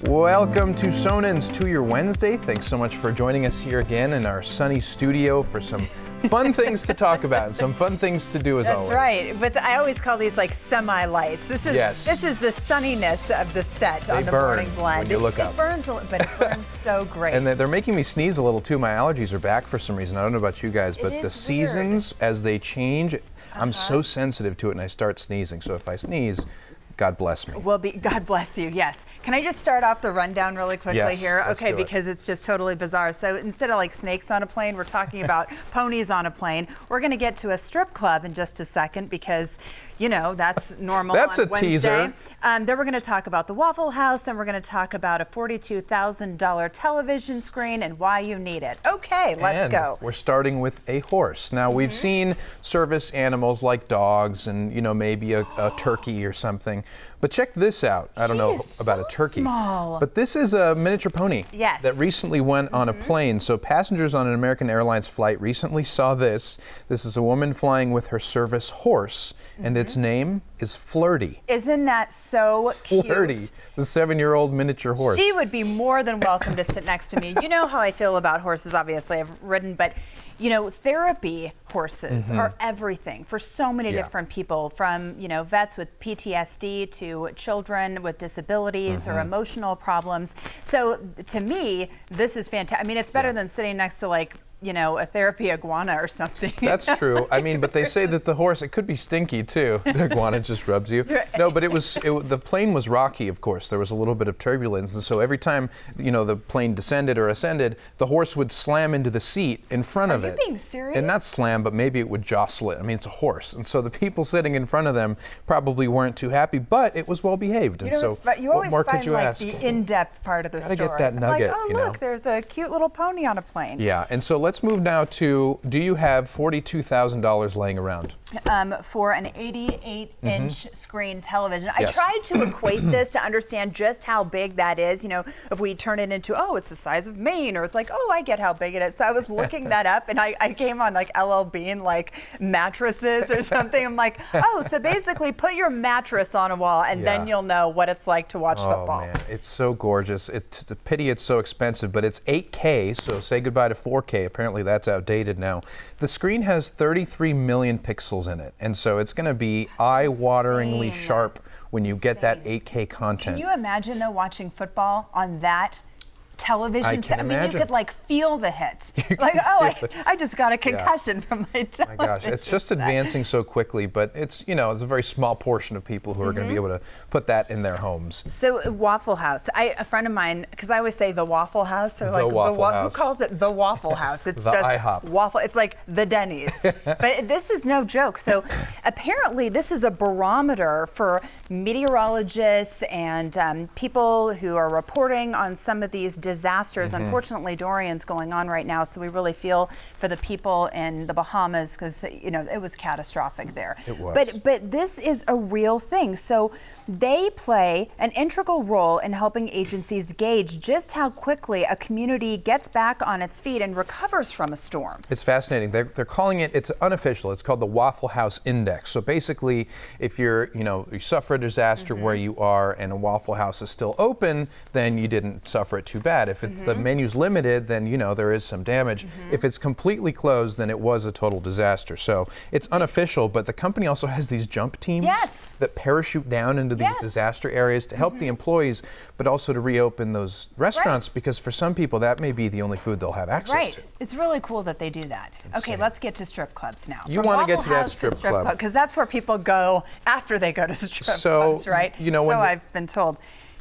Welcome to Sonan's To Your Wednesday. Thanks so much for joining us here again in our sunny studio for some fun things to talk about and some fun things to do as always. That's right. But I always call these like semi-lights. This is the sunniness of the set on the morning blend. When you look up. It burns, but it burns so great. And they're making me sneeze a little too. My allergies are back for some reason. I don't know about you guys, but the seasons as they change, I'm so sensitive to it and I start sneezing. So if I sneeze, God bless me. God bless you, yes. Can I just start off the rundown really quickly here? Okay, because it's just totally bizarre. So instead of like snakes on a plane, we're talking about ponies on a plane. We're going to get to a strip club in just a second because, you know, that's normal that's on a Wednesday. Teaser. Then we're going to talk about the Waffle House. Then we're going to talk about a $42,000 television screen and why you need it. Okay, let's go. We're starting with a horse. Now, we've seen service animals like dogs and, you know, maybe a turkey or something. But check this out. I don't know about a turkey. Small. But this is a miniature pony that recently went on a plane. So passengers on an American Airlines flight recently saw this. This is a woman flying with her service horse, and its name is Flirty. Isn't that so cute? Flirty, the 7-year-old miniature horse. She would be more than welcome to sit next to me. You know how I feel about horses, obviously. I've ridden, but you know, therapy horses are everything for so many different people, from, you know, vets with PTSD to children with disabilities or emotional problems. So to me, this is fantastic. I mean, it's better than sitting next to, like, you know, a therapy iguana or something. That's true. I mean, but they say that the horse, it could be stinky too. The iguana just rubs you. No, but the plane was rocky, of course. There was a little bit of turbulence. And so every time, you know, the plane descended or ascended, the horse would slam into the seat in front of it. Are you being serious? And not slam, but maybe it would jostle it. I mean, it's a horse. And so the people sitting in front of them probably weren't too happy, but it was well behaved. And so you always what more find could you like ask? The in-depth part of the story. Gotta get that nugget, like, oh, you look, know? there's a cute little pony on a plane. Yeah, and so let's move now to, do you have $42,000 laying around? For an 88-inch screen television. I Yes. tried to equate this to understand just how big that is. You know, if we turn it into, oh, it's the size of Maine, or it's like, oh, I get how big it is. So I was looking that up, and I came on like LL Bean, like mattresses or something. I'm like, oh, so basically put your mattress on a wall, and then you'll know what it's like to watch football. Oh man, it's so gorgeous. It's a pity it's so expensive, but it's 8K, so say goodbye to 4K. Apparently that's outdated now. The screen has 33 million pixels in it, and so it's going to be eye-wateringly sharp when you get that 8K content. Can you imagine, though, watching football on that television? I can imagine. You could like feel the hits. Like, oh, I just got a concussion from my television. My gosh, it's just advancing so quickly, but it's, you know, it's a very small portion of people who are going to be able to put that in their homes. So Waffle House, a friend of mine, because I always say the Waffle House, or like House. who calls it the Waffle House? It's the just IHOP. waffle. It's like the Denny's. But this is no joke. So apparently this is a barometer for meteorologists and people who are reporting on some of these disasters. Unfortunately, Dorian's going on right now, so we really feel for the people in the Bahamas, because, you know, it was catastrophic there. It was. But this is a real thing. So they play an integral role in helping agencies gauge just how quickly a community gets back on its feet and recovers from a storm. It's fascinating. They're calling it, it's unofficial, it's called the Waffle House Index. So basically, if you suffer a disaster where you are and a Waffle House is still open, then you didn't suffer it too bad. If the menu's limited, then, you know, there is some damage. If it's completely closed, then it was a total disaster. So it's unofficial, but the company also has these jump teams that parachute down into these disaster areas to help the employees, but also to reopen those restaurants, because for some people that may be the only food they'll have access to. It's really cool that they do that. Okay, let's get to strip clubs now. You want to get to that strip club. Because that's where people go after they go to strip clubs, right? You know, so I've been told.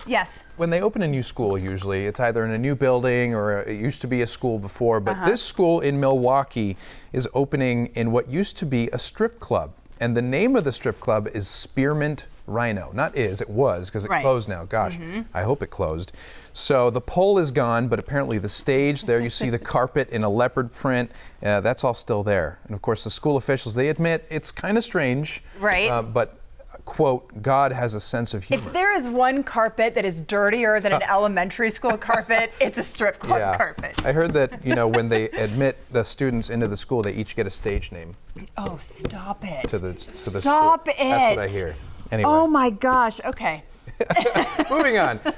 Yes. When they open a new school, usually it's either in a new building or it used to be a school before, but this school in Milwaukee is opening in what used to be a strip club. And the name of the strip club is Spearmint Rhino. It was, because it closed now. Gosh, I hope it closed. So the pole is gone, but apparently the stage, there you see the carpet in a leopard print, that's all still there. And of course the school officials, they admit it's kind of strange, but quote, God has a sense of humor. If there is one carpet that is dirtier than an elementary school carpet, it's a strip club carpet. I heard that, you know, when they admit the students into the school, they each get a stage name. Oh, stop it. To the Stop school. it. That's what I hear. Anyway. Oh my gosh, okay. Moving on.